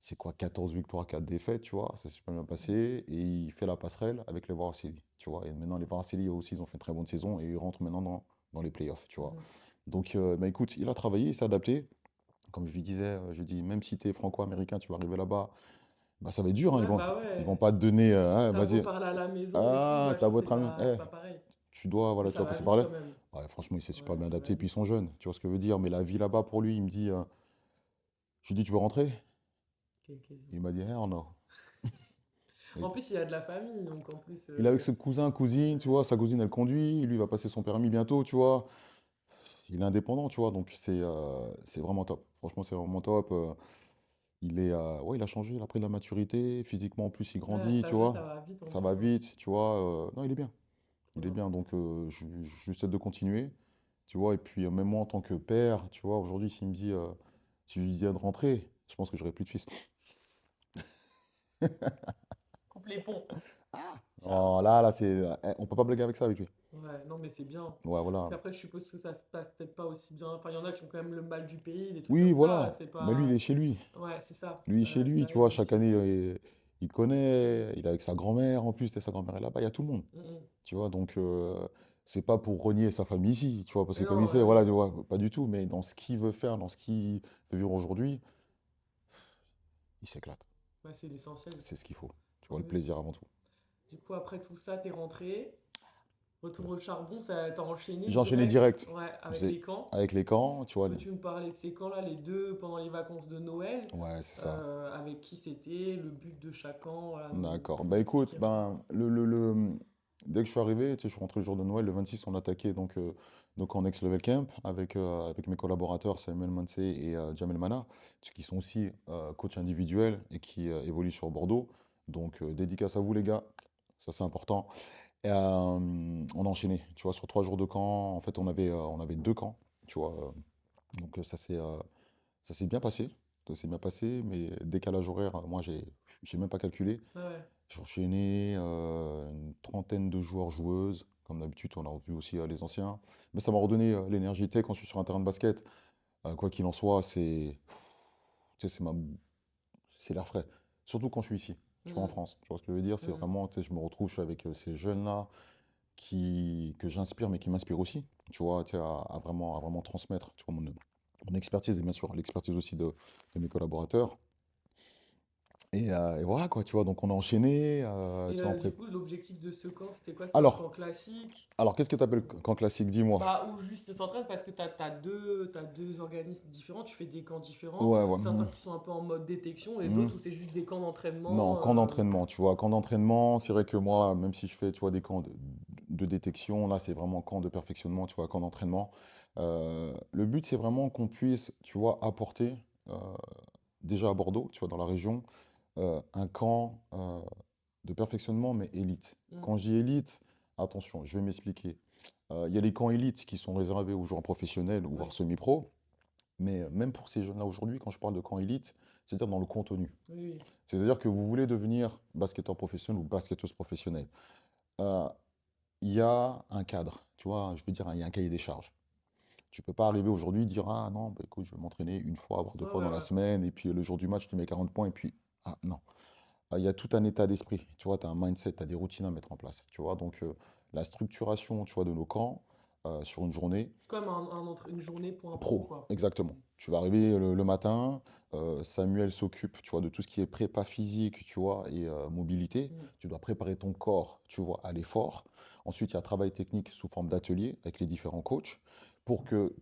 c'est quoi, 14 victoires, 4 défaites, tu vois, ça s'est super bien passé, et il fait la passerelle avec les Varsity, tu vois, et maintenant les Varsity aussi, ils ont fait une très bonne saison, et ils rentrent maintenant dans les playoffs, tu vois. Mhm. Donc, bah, écoute, il a travaillé, il s'est adapté, Comme je lui disais, je lui dis, même si tu es franco-américain, tu vas arriver là-bas, bah, ça va être dur, hein. Ouais, bah Ils vont ouais. pas te donner, ah, T'as beau vas-y, parler à la maison et tout, ah, t'as machin, votre ami, c'est pas pareil. tu dois, Mais voilà, tu ça vas va passer vite par là. quand même. Ouais, franchement, il s'est super Ouais, bien ça va adapté, puis ils vite. sont jeunes, tu vois ce que je veux dire, mais la vie là-bas pour lui, il me dit, je lui dis, tu veux rentrer? Quel question. Il m'a dit, hell no. Et En plus, il y a de la famille, donc en plus. il est avec ses cousins, cousines, tu Ouais. vois, sa cousine, elle conduit, lui, il va passer son permis bientôt, tu vois. Il est indépendant, tu vois, donc c'est vraiment top. Franchement, c'est vraiment top. Ouais, il a changé, il a pris de la maturité, physiquement en plus, il Ouais, à cet grandit, tu âge-là, ça vois. va vite en Ça va plus, hein. vite, tu vois. Non, il est bien. Trop Il est bien. bien, donc juste hâte de continuer, tu vois. Et puis, même moi, en tant que père, tu vois, aujourd'hui, s'il me dit, si je lui disais de rentrer, je pense que j'aurais plus de fils. Coupe les ponts. Ciao. Oh, là, on peut pas blaguer avec ça avec lui. Ouais, non, mais c'est bien. Ouais, Parce voilà. qu'après, je suppose que ça se passe peut-être pas aussi bien. Enfin, il y en a qui ont quand même le mal du pays, des trucs Oui, comme ça. voilà. C'est Mais lui, il est pas. chez lui. Ouais, c'est ça. Lui, chez lui, Ça tu vois, aide chaque aussi. année, il connaît, il est avec sa grand-mère en plus, et sa grand-mère est là-bas, il y a tout le monde, Mm, mm. tu vois, donc c'est pas pour renier sa famille ici, tu vois, parce que Mais comme il non, sait, ouais, voilà, non. tu vois, pas du tout, mais dans ce qu'il veut faire, dans ce qu'il veut vivre aujourd'hui, il s'éclate, Ouais, c'est l'essentiel. c'est ce qu'il faut, tu Tant vois, le mieux. plaisir avant tout. Du coup, après tout ça, t'es rentré. Retour au charbon, ça t'as enchaîné J'ai enchaîné direct. direct, Ouais, avec j'ai, les camps. avec les camps, tu vois, Peux-tu me parler de ces camps-là, les deux pendant les vacances de Noël? ouais, c'est ça. Avec qui c'était, le but de chaque camp, voilà, D'accord. nous Bah écoute, expliquer un peu. ben, dès que je suis arrivé, tu sais, je suis rentré le jour de Noël, le 26, on attaquait donc en Next Level Camp avec mes collaborateurs Samuel Mansé et Jamel Mana, qui sont aussi coachs individuels et qui évoluent sur Bordeaux. Donc dédicace à vous les gars, ça c'est important. Et, on a enchaîné, tu vois, sur 3 jours de camp. En fait, on avait 2 camps, tu vois. Donc ça s'est bien passé. Ça s'est bien passé, mais décalage horaire, moi j'ai même pas calculé. Ouais, J'ai enchaîné une trentaine de joueurs-joueuses. Comme d'habitude, on a vu aussi les anciens. Mais ça m'a redonné l'énergie. Tu sais, quand je suis sur un terrain de basket, quoi qu'il en soit, tu sais, c'est l'air frais. Surtout quand je suis ici, tu vois, en mhm, France. Tu vois ce que je veux dire? C'est mhm. vraiment, tu sais, je me retrouve, je suis avec ces jeunes-là que j'inspire, mais qui m'inspirent aussi, tu vois, tu sais, à vraiment transmettre, tu vois, mon expertise et bien sûr l'expertise aussi de mes collaborateurs. Et voilà, quoi, tu vois, donc on a enchaîné, Et tu vois, du coup, l'objectif de ce camp, c'était quoi? C'était un Alors, camp classique? alors, qu'est-ce que tu appelles camp classique? Dis-moi. Bah, ou juste s'entraîne parce que t'as deux organismes différents, tu fais des camps différents. Ouais, ouais. Certains qui sont un peu en mode détection et Mhm. d'autres où c'est juste des camps Non, d'entraînement. camp d'entraînement, tu vois, camp d'entraînement, c'est vrai que moi, même si je fais, tu vois, des camps de détection, là, c'est vraiment camp de perfectionnement, tu vois, camp d'entraînement. Le but, c'est vraiment qu'on puisse, tu vois, apporter, euh, déjà à Bordeaux, tu vois, dans la région, un camp de perfectionnement, mais élite. Mm. Quand je dis élite, attention, je vais m'expliquer. Il y a les camps élites qui sont réservés aux joueurs professionnels ou voire Oui, semi-pro, mais même pour ces jeunes-là aujourd'hui, quand je parle de camp élite, c'est-à-dire dans le contenu. oui, oui. C'est-à-dire que vous voulez devenir basketteur professionnel ou basketteuse professionnelle. Euh, Il y a un cadre, tu vois, je veux dire, il y a un cahier des charges. Tu peux pas arriver aujourd'hui et dire, ah non, bah, écoute, je vais m'entraîner une fois, voire deux Ouais, fois ouais, dans la ouais. semaine, et puis le jour du match, tu mets 40 points, et puis, ah non. Il y a tout un état d'esprit, tu vois, tu as un mindset, tu as des routines à mettre en place, tu vois. Donc, la structuration, tu vois, de nos camps sur une journée, Comme une journée pour un pro, pro, quoi. exactement. Tu vas arriver le matin, Samuel s'occupe, tu vois, de tout ce qui est prépa physique, tu vois, et mobilité. Mm. Tu dois préparer ton corps, tu vois, à l'effort. Ensuite, il y a travail technique sous forme d'atelier avec les différents coachs pour que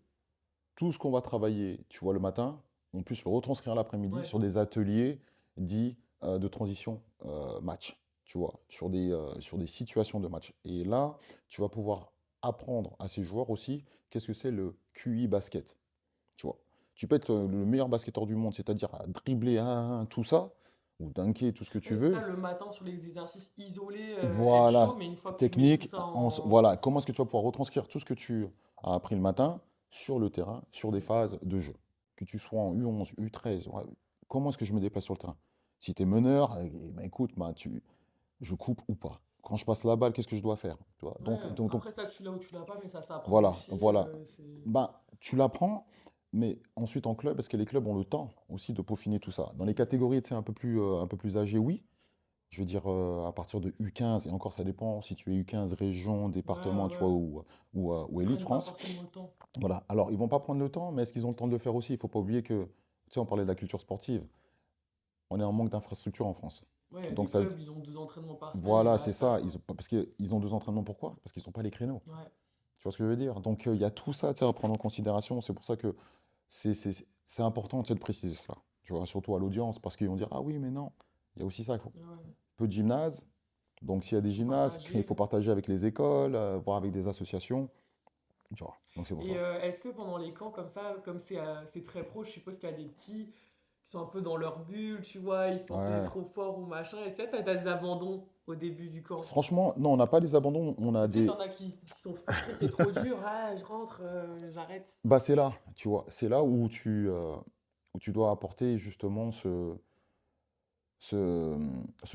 tout ce qu'on va travailler, tu vois, le matin, on puisse le retranscrire l'après-midi Ouais. sur des ateliers dits de transition match, tu vois, sur des situations de match. Et là, tu vas pouvoir apprendre à ces joueurs aussi qu'est-ce que c'est le QI basket, tu vois. Tu peux être le meilleur basketteur du monde, c'est-à-dire à dribbler tout ça, ou dunker tout ce que Oui, tu c'est ça veux. le matin sur les exercices isolés, être chaud, Voilà, mais une fois que tu mets tout technique, ça en. voilà, comment est-ce que tu vas pouvoir retranscrire tout ce que tu as appris le matin sur le terrain, sur des Mm. phases de jeu. Que tu sois en U11, U13, ouais, comment est-ce que je me déplace sur le terrain? Si tu es meneur, eh ben, écoute, ben, je coupe ou pas. Quand je passe la balle, qu'est-ce que je dois faire? Tu vois, Ouais, après ça, tu l'as ou tu l'as pas, mais ça s'apprend voilà, aussi. voilà. Ben, tu l'apprends, mais ensuite en club, parce que les clubs ont le temps aussi de peaufiner tout ça. Dans les catégories, tu sais, un peu plus âgées, oui. Je veux dire, à partir de U15, et encore ça dépend si tu es U15 région, Ouais, département, ouais, tu ouais. vois, ou Ils Élite prennent pas France. forcément le temps. Voilà. Alors, ils vont pas prendre le temps, mais est-ce qu'ils ont le temps de le faire aussi? Il faut pas oublier que, tu sais, on parlait de la culture sportive. On est en manque d'infrastructures en France. Ouais, il y a Donc, des ça, clubs, ils ont 2 entraînements par semaine et voilà, c'est basta, ça. quoi. Parce qu'ils ont 2 entraînements, pourquoi? Parce qu'ils n'ont pas les créneaux. Ouais, Tu vois ce que je veux dire? Donc, il y a tout ça, tu sais, à prendre en considération. C'est pour ça que c'est important, tu sais, de préciser cela. Tu vois, surtout à l'audience, parce qu'ils vont dire, ah oui, mais non, il y a aussi ça. ouais, ouais. Peu de gymnases. Donc, s'il y a des Faut gymnases, il partager. faut partager avec les écoles, voir avec des associations. Tu vois, donc c'est pour Et ça. est-ce que pendant les camps comme ça, comme c'est très pro, je suppose qu'il y a des petits qui sont un peu dans leur bulle, tu vois, ils se pensaient Ouais. trop forts ou machin. Est-ce que t'as des abandons au début du camp? Franchement, non, on n'a pas des abandons, on a Ou tu sais, des. t'en as qui sont frustrés, c'est trop dur, ah, je rentre, j'arrête. Bah, c'est là, tu vois, c'est là où tu dois apporter justement ce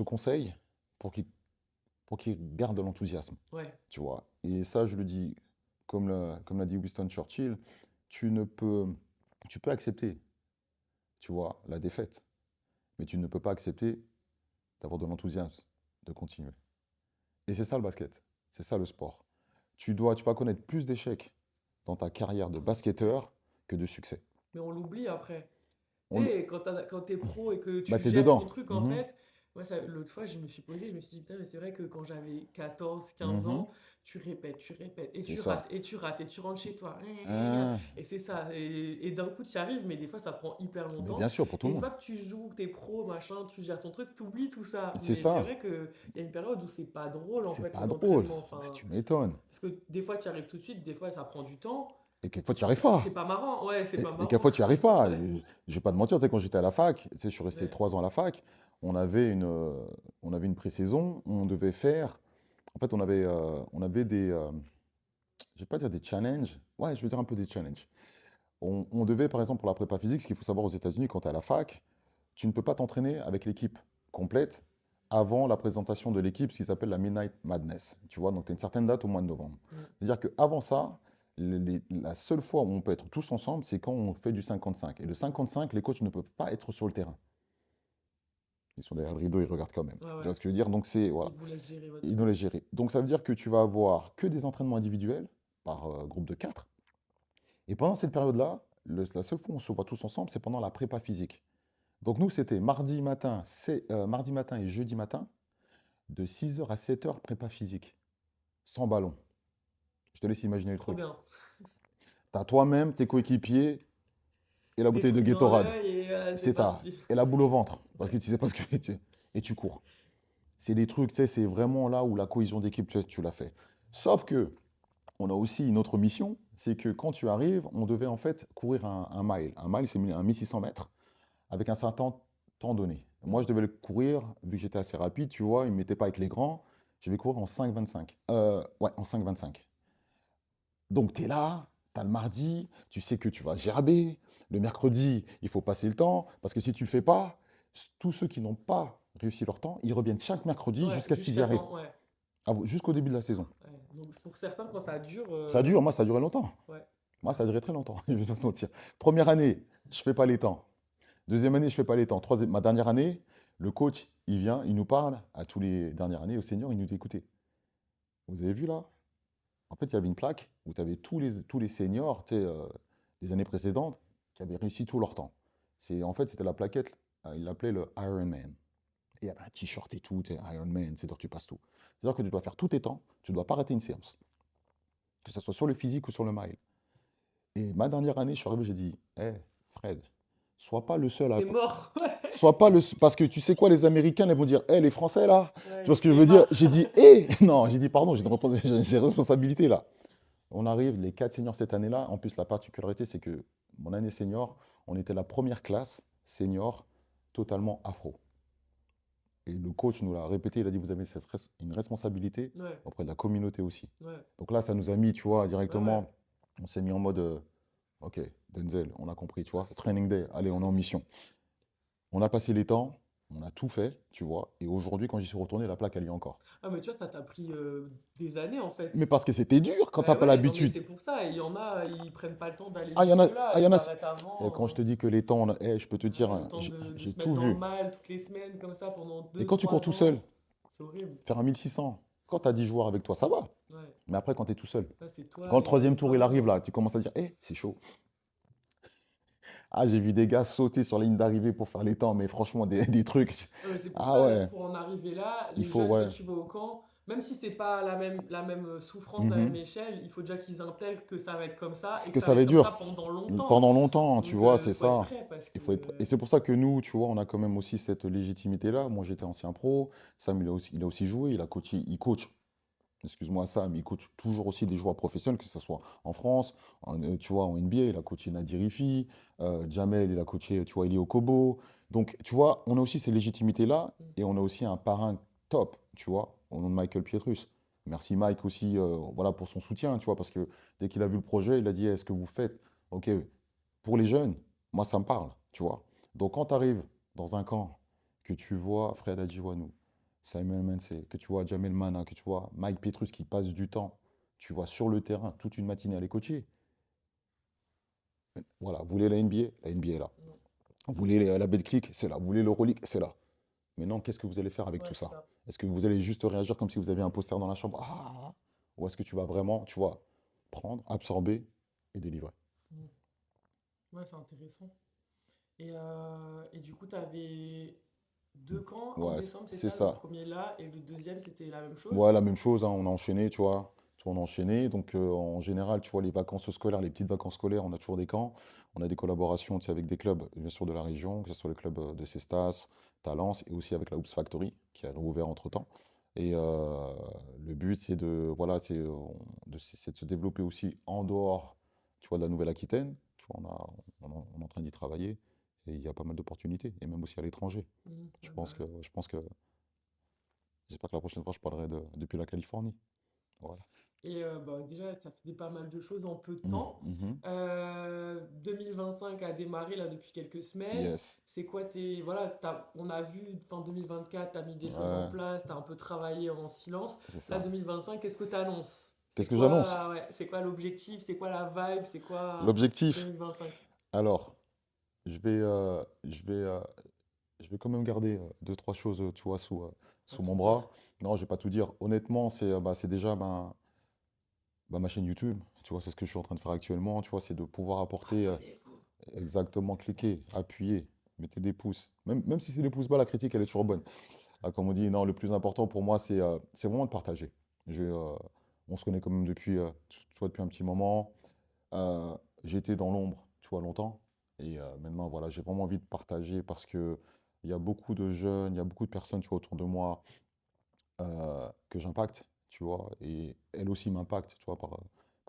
conseil pour qu'il garde l'enthousiasme, Ouais, tu vois. Et ça, je le dis, comme l'a dit Winston Churchill, tu ne peux, tu peux accepter, tu vois, la défaite, mais tu ne peux pas accepter d'avoir de l'enthousiasme, de continuer. Et c'est ça le basket, c'est ça le sport. Tu vas connaître plus d'échecs dans ta carrière de basketteur que de succès. mais on l'oublie après. Tu On le- sais, quand t'es pro et que Bah, tu t'es gères ton dedans. truc, en Mhm, fait, moi, l'autre fois, je me suis posé, je me suis dit, putain, mais c'est vrai que quand j'avais 14, 15 ans, mhm, tu répètes, et c'est tu ça. rates, et tu rates, et tu rentres chez toi. Ah, Et c'est ça. Et d'un coup, tu y arrives, mais des fois, ça prend hyper mais bien longtemps. sûr, pour tout Et le une monde. fois que tu joues, que t'es pro, machin, tu gères ton truc, t'oublies tout ça. C'est Mais c'est ça. vrai qu'il y a une période où c'est pas drôle, en C'est fait, pas les drôle. entraînements. Bah, Enfin, tu m'étonnes. parce que des fois, tu y arrives tout de suite, des fois, ça prend du temps. Et quelquefois, tu n'y arrives pas. C'est pas marrant. Ouais, c'est pas Et marrant. quelquefois, tu n'y arrives pas. Ouais. Je vais pas te mentir, tu sais, quand j'étais à la fac, tu sais, je suis resté Ouais. 3 ans à la fac, on avait une pré-saison, on devait faire. En fait, on avait des. Je vais pas dire des challenges. Ouais, je veux dire un peu des challenges. On devait, par exemple, pour la prépa physique, ce qu'il faut savoir aux États-Unis, quand tu es à la fac, tu ne peux pas t'entraîner avec l'équipe complète avant la présentation de l'équipe, ce qui s'appelle la Midnight Madness. Tu vois, donc tu as une certaine date au mois de novembre. Mm. C'est-à-dire qu'avant ça, la seule fois où on peut être tous ensemble, c'est quand on fait du 55. Et le 55, les coachs ne peuvent pas être sur le terrain. Ils sont derrière le rideau, ils regardent quand même. Ouais, Tu ouais. vois ce que je veux dire? Donc c'est, Ils voilà, vous laissent gérer votre ils nous truc. laissent gérer. Donc ça veut dire que tu vas avoir que des entraînements individuels par groupe de 4. Et pendant cette période-là, la seule fois où on se voit tous ensemble, c'est pendant la prépa physique. Donc nous, c'était mardi matin et jeudi matin, de 6 heures à 7 heures prépa physique, sans ballon. Je te laisse imaginer le Trop truc. bien. T'as toi-même, tes coéquipiers et la Des bouteille de couilles dans Gatorade. l'œil et c'est C'est ça. parti. Et la boule au ventre, parce que Ouais. tu sais pas ce que tu... Et tu cours. C'est des trucs, tu sais, c'est vraiment là où la cohésion d'équipe, tu l'as fait. Sauf que on a aussi une autre mission, c'est que quand tu arrives, on devait en fait courir un mile. Un mile, c'est un 1600 mètres avec un certain temps donné. Moi, Mm. je devais le courir, vu que j'étais assez rapide, tu vois, ils ne me mettaient pas avec les grands, je vais courir en 5,25. Ouais, en 5,25. Donc, tu es là, tu as le mardi, tu sais que tu vas gerber. Le mercredi, il faut passer le temps, parce que si tu ne le fais pas, tous ceux qui n'ont pas réussi leur temps, ils reviennent chaque mercredi Ouais, jusqu'à ce qu'ils y jusqu'à arrivent, temps. Ouais. jusqu'au début de la saison. Ouais. Donc pour certains, quand ça dure, Ça dure, moi, ça a duré longtemps. ouais. Moi, ça a duré très longtemps, je vais pas te mentir. Première année, je ne fais pas les temps. Deuxième année, je ne fais pas les temps. Ma dernière année, le coach, il vient, il nous parle à tous les dernières années, aux seniors, il nous dit, écoutez, vous avez vu là? En fait, il y avait une plaque où tu avais tous les seniors, tu sais, des années précédentes, qui avaient réussi tout leur temps. En fait, c'était la plaquette, il l'appelait le Iron Man. Et il y avait un t-shirt et tout, tu sais, Iron Man, c'est-à-dire que tu passes tout. C'est-à-dire que tu dois faire tous tes temps, tu ne dois pas rater une séance, que ce soit sur le physique ou sur le mile. Et ma dernière année, je suis arrivé, j'ai dit, hé, Fred, sois pas le seul à... C'est mort. Sois pas le... Parce que tu sais quoi, les Américains, ils vont dire, hé, les Français, là, tu vois Ouais, ce que je c'est veux dire? mort. J'ai dit, hé, non, j'ai dit, pardon, j'ai une responsabilité, là. On arrive, les 4 seniors cette année-là. En plus, la particularité, c'est que mon année senior, on était la première classe senior totalement afro. Et le coach nous l'a répété, il a dit, vous avez une responsabilité Ouais, auprès de la communauté aussi. ouais, Donc là, ça nous a mis, tu vois, ouais, ouais. directement, on s'est mis en mode, OK, Denzel, on a compris, tu vois, training day, allez, on est en mission. On a passé les temps, on a tout fait, tu vois, et aujourd'hui, quand j'y suis retourné, la plaque, elle y est encore. Ah, mais tu vois, ça t'a pris des années en Mais fait. parce que c'était dur quand t'as Bah pas ouais, non, mais l'habitude. c'est pour ça. Et il y en a, ils prennent pas le temps d'aller Ah, il y en a, jusque-là. ah, il y Ils en a, s'arrêtent et quand je avant. te dis que les temps, je peux te dire, Ouais, le temps de j'ai se mettre tout dans le vu. mal toutes les semaines comme ça pendant Et deux quand tu cours trois tout seul, ans. C'est horrible. faire un 1600. Quand tu as 10 joueurs avec toi, ça va. Ouais. Mais après, quand tu es tout seul, Là, c'est quand toi le troisième et tour, toi il et arrive toi. là, tu commences à dire, c'est chaud. Ah, j'ai vu des gars sauter sur la ligne d'arrivée pour faire les temps, mais franchement, des trucs. Ouais, mais c'est pour Ah ça, ouais, pour en arriver là, il les faut, jeunes que ouais. tu vois au camp, même si c'est pas la même souffrance, la même Mhm. échelle, il faut déjà qu'ils intègrent que ça va être comme ça C'est et que que ça ça va va être être comme ça dur. pendant longtemps. Pendant longtemps, tu Donc, vois, c'est faut être ça. prêt parce Il que. faut être... Et c'est pour ça que nous, tu vois, on a quand même aussi cette légitimité-là. Moi, j'étais ancien pro. Sam, il a aussi joué, il a coaché, il coach. Excuse-moi, Sam, il coach toujours aussi des joueurs professionnels, que ce soit en France, tu vois, en NBA, il a coaché Nadir Rifi, Jamel, il a coaché, tu vois, Eli Okobo. Donc, tu vois, on a aussi ces légitimités-là Mm. et on a aussi un parrain top, tu vois, au nom de Michael Pietrus. Merci Mike aussi, voilà, pour son soutien, tu vois, parce que dès qu'il a vu le projet, il a dit, est-ce que vous faites, ok, pour les jeunes, moi, ça me parle, tu vois. Donc, quand tu arrives dans un camp, que tu vois Fred Adjiwanou, Simon Menseh, que tu vois Jamel Mana, que tu vois Mike Petrus qui passe du temps, tu vois, sur le terrain toute une matinée à les coacher. Voilà, vous voulez la NBA est là. Mm. Vous voulez la Betclic, c'est là. Vous voulez l'Euroleague, c'est là. Maintenant, qu'est-ce que vous allez faire avec Ouais, tout c'est ça? ça. Est-ce que vous allez juste réagir comme si vous aviez un poster dans la chambre? Ah. Ou est-ce que tu vas vraiment, tu vois, prendre, absorber et délivrer? Mm. Ouais, c'est intéressant. Et du coup, tu avais deux camps en Ouais, décembre, c'est c'est ça? Le ça. premier là et le deuxième, c'était la même chose? Ouais, la même chose, hein, on a enchaîné, tu vois. On a enchaîné. Donc, en général, tu vois, les vacances scolaires, les petites vacances scolaires, on a toujours des camps. On a des collaborations, tu sais, avec des clubs, bien sûr, de la région, que ce soit le club de Cestas, Talence, et aussi avec la Hoops Factory, qui a rouvert entre-temps. Et le but, c'est de, voilà, c'est de se développer aussi en dehors, tu vois, de la Nouvelle-Aquitaine. Tu vois, on est en train d'y travailler. Et il y a pas mal d'opportunités, et même aussi à l'étranger. Je Ouais, bah pense que, ouais. je pense que, j'espère que la prochaine fois, je parlerai depuis la Californie. Voilà. Et bah, déjà, ça faisait pas mal de choses en peu de Mm, temps. mhm. 2025 a démarré là depuis quelques semaines. Yes. C'est quoi tes... Voilà, on a vu fin 2024, tu as mis des choses en Ouais, place, tu as un peu travaillé en silence. c'est Là, ça. 2025, qu'est-ce que tu annonces? Qu'est-ce que j'annonce? C'est quoi l'objectif? C'est quoi la vibe? C'est quoi L'objectif. 2025? Alors, je vais, je vais quand même garder deux, trois choses, tu vois, À sous tout mon dire. bras. Non, je vais pas tout dire. Honnêtement, c'est déjà ma chaîne YouTube. Tu vois, c'est ce que je suis en train de faire actuellement. Tu vois, c'est de pouvoir apporter Abonnez-vous. exactement, cliquer, appuyer, mettez des pouces. Même si c'est des pouces bas, la critique, elle est toujours bonne. Ah, comme on dit, non, le plus important pour moi, c'est vraiment de partager. On se connaît quand même depuis, tu vois, depuis un petit moment. J'ai été dans l'ombre, tu vois, longtemps. Et maintenant, voilà, j'ai vraiment envie de partager parce que il y a beaucoup de jeunes, il y a beaucoup de personnes, tu vois, autour de moi que j'impacte, tu vois. Et elles aussi m'impactent, tu vois, par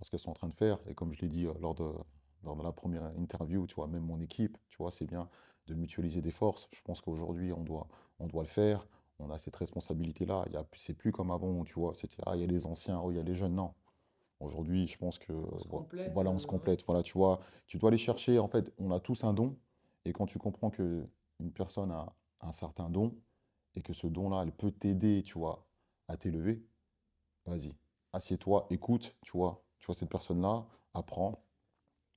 ce qu'elles sont en train de faire. Et comme je l'ai dit lors de la première interview, tu vois, même mon équipe, tu vois, c'est bien de mutualiser des forces. Je pense qu'aujourd'hui, on doit le faire. On a cette responsabilité-là. C'est plus comme avant où, tu vois, c'était, il y a les anciens, oh, il y a les jeunes. Non. Aujourd'hui, je pense que On se complète. voilà, on se Ouais. complète. Voilà, tu vois, tu dois aller chercher. En fait, on a tous un don. Et quand tu comprends que une personne a un certain don et que ce don-là, elle peut t'aider, tu vois, à t'élever, vas-y, assieds-toi, écoute, tu vois cette personne-là, apprends.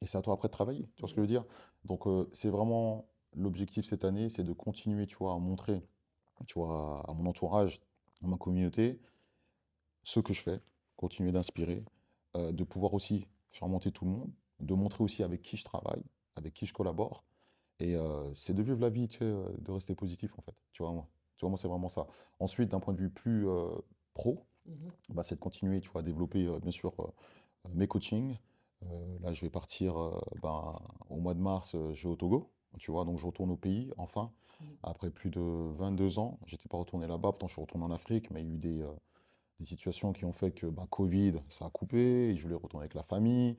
Et c'est à toi après de travailler. Tu vois ce que je veux Mm. dire? Donc, c'est vraiment l'objectif cette année, c'est de continuer, tu vois, à montrer, tu vois, à mon entourage, à ma communauté, ce que je fais, continuer d'inspirer, de pouvoir aussi faire monter tout le monde, de montrer aussi avec qui je travaille, avec qui je collabore. Et c'est de vivre la vie, tu sais, de rester positif en fait. Tu vois, moi. Tu vois, moi, c'est vraiment ça. Ensuite, d'un point de vue plus pro, Mhm. bah, c'est de continuer, tu vois, à développer, bien sûr, mes coachings. Là, je vais partir ben, au mois de mars, je vais au Togo, tu vois, donc je retourne au pays, enfin. Mm. Après plus de 22 ans, j'étais pas retourné là-bas, pourtant je suis retourné en Afrique, mais il y a eu des situations qui ont fait que bah, Covid, ça a coupé, et je voulais retourner avec la famille.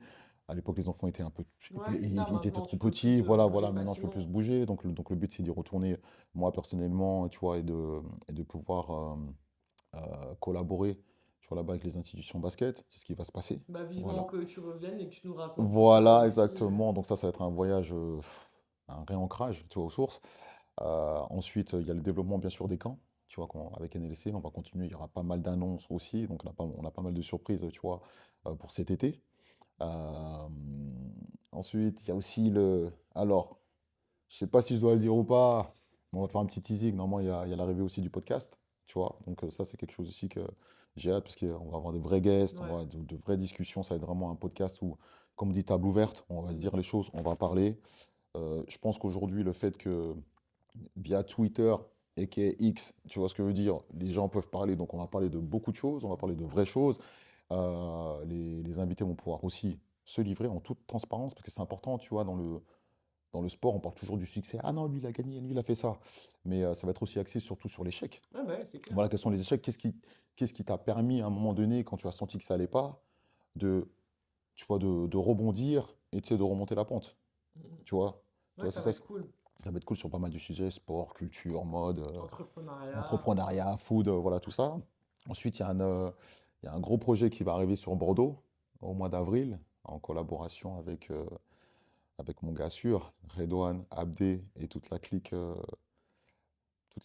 À l'époque, les enfants étaient un peu, Ouais, c'est ça. ils étaient Maintenant, trop tu peux petits. plus Voilà, bouger voilà, maintenant je peux plus facilement. bouger. Donc le but, c'est d'y retourner moi personnellement, tu vois, et de pouvoir collaborer, tu vois, là-bas avec les institutions basket. C'est ce qui va se passer. Bah, vivement Voilà. que tu reviennes et que tu nous racontes tout ça Voilà, aussi. exactement. Donc ça va être un voyage, un réancrage, tu vois, aux sources. Ensuite, il y a le développement, bien sûr, des camps. Tu vois, avec NLC, on va continuer. Il y aura pas mal d'annonces aussi. Donc, on a pas mal de surprises, tu vois, pour cet été. Euh, Ensuite, il y a aussi le. Alors, je sais pas si je dois le dire ou pas, mais on va faire un petit teasing. Normalement, il y a l'arrivée aussi du podcast. Tu vois, donc ça, c'est quelque chose aussi J'ai hâte parce qu'on va avoir des vrais guests, on Ouais. va de vraies discussions. Ça va être vraiment un podcast où, comme on dit, table ouverte, on va se dire les choses, on va parler. Je pense qu'aujourd'hui, le fait que via Twitter et X, tu vois ce que je veux dire, les gens peuvent parler, donc on va parler de beaucoup de choses, on va parler de vraies choses. Les invités vont pouvoir aussi se livrer en toute transparence, parce que c'est important, tu vois, dans le sport, on parle toujours du succès. Ah non, lui, il a gagné, lui, il a fait ça. Mais ça va être aussi axé surtout sur l'échec. Ouais, bah ouais, c'est clair. Voilà, quels sont les échecs? Qu'est-ce qui t'a permis à un moment donné, quand tu as senti que ça allait pas, de, tu vois, de rebondir et tu sais, de remonter la pente. Mhm. Tu vois? Tu Ouais, vois, ça c'est va ça. être cool. Ça va être cool sur pas mal de sujets, sport, culture, mode, Entrepreneuriat. entrepreneuriat, food, voilà tout ça. Ensuite, il y a un gros projet qui va arriver sur Bordeaux au mois d'avril, en collaboration avec mon gars sûr, Redouane, Abdé et toute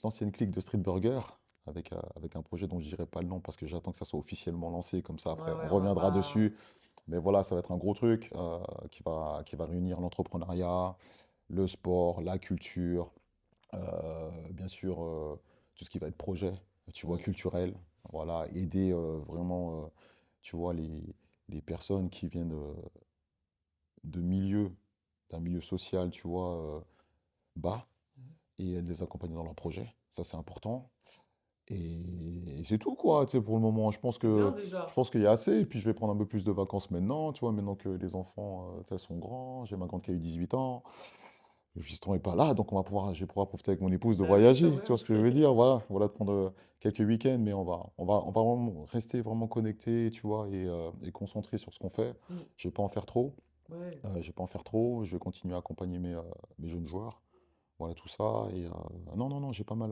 l'ancienne clique de Street Burger, avec un projet dont je dirai pas le nom parce que j'attends que ça soit officiellement lancé, comme ça Ouais, après on ouais, on va reviendra pas. dessus. Mais voilà, ça va être un gros truc qui va réunir l'entrepreneuriat, le sport, la culture, bien sûr, tout ce qui va être projet, tu vois, Mm. culturel. Voilà, aider vraiment, tu vois, les personnes qui viennent de milieux, d'un milieu social, tu vois, bas, et les accompagner dans leurs projets. Ça, c'est important. Et c'est tout, quoi, tu sais, pour le moment. Je pense C'est bien que, je déjà. pense qu'il y a assez. Et puis, je vais prendre un peu plus de vacances maintenant, tu vois, maintenant que les enfants, tu sais, sont grands. J'ai ma grande qui a eu 18 ans. Le fiston n'est pas là, donc je vais pouvoir profiter avec mon épouse de Bah oui, quand voyager. Tu vois même. ce que je veux dire? Voilà, voilà, de prendre quelques week-ends, mais on va vraiment rester vraiment connecté, tu vois, et concentré sur ce qu'on fait. Mm. Je vais pas en faire trop. Ouais, Je vais pas en faire trop. Je vais continuer à accompagner mes jeunes joueurs. Voilà tout ça. Et non, non, non, j'ai pas mal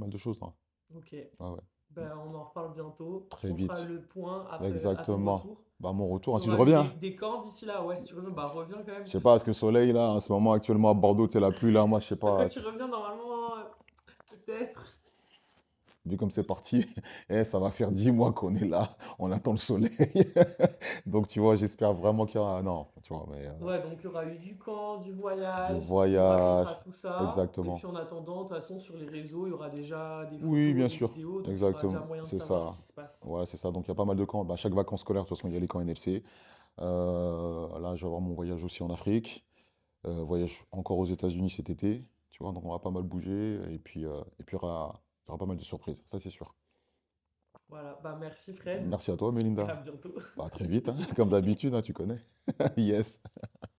de choses là. ok. Ah ouais. Ben, on en reparle bientôt. Très On fera vite. le point après à ton Exactement. retour. Bah, mon retour, hein, Tu si je auras eu reviens. des camps d'ici là. Ouais, si tu reviens, bah reviens quand Je même. sais pas, est-ce que le soleil, là, en ce moment, actuellement à Bordeaux, c'est la pluie, là, moi, je sais Bah, quand pas. tu reviens, normalement, peut-être. Vu comme c'est parti, ça va faire 10 mois qu'on est là, on attend le soleil. Donc, tu vois, j'espère vraiment qu'il y aura. Non, tu vois, mais Ouais, donc il y aura eu du camp, du du voyage, tu nous raconteras voyage, tout ça. Et puis exactement. en attendant, de toute façon, sur les réseaux, il y aura déjà des Oui, photos, bien des sûr, vidéos, donc il y aura déjà exactement, moyen de c'est savoir ce ça. qui se passe. Ouais, c'est ça. Donc, il y a pas mal de camps. Bah, chaque vacances scolaires, de toute façon, il y a les camps NLC. Là, je vais avoir mon voyage aussi en Afrique. Voyage encore aux États-Unis cet été. Tu vois, donc on va pas mal bouger. Et puis, il y aura pas mal de surprises, ça, c'est sûr. Voilà, bah merci Fred, Merci à toi, et à Melinda. bientôt. Bah, à très vite, hein, comme d'habitude, hein, tu connais. Yes.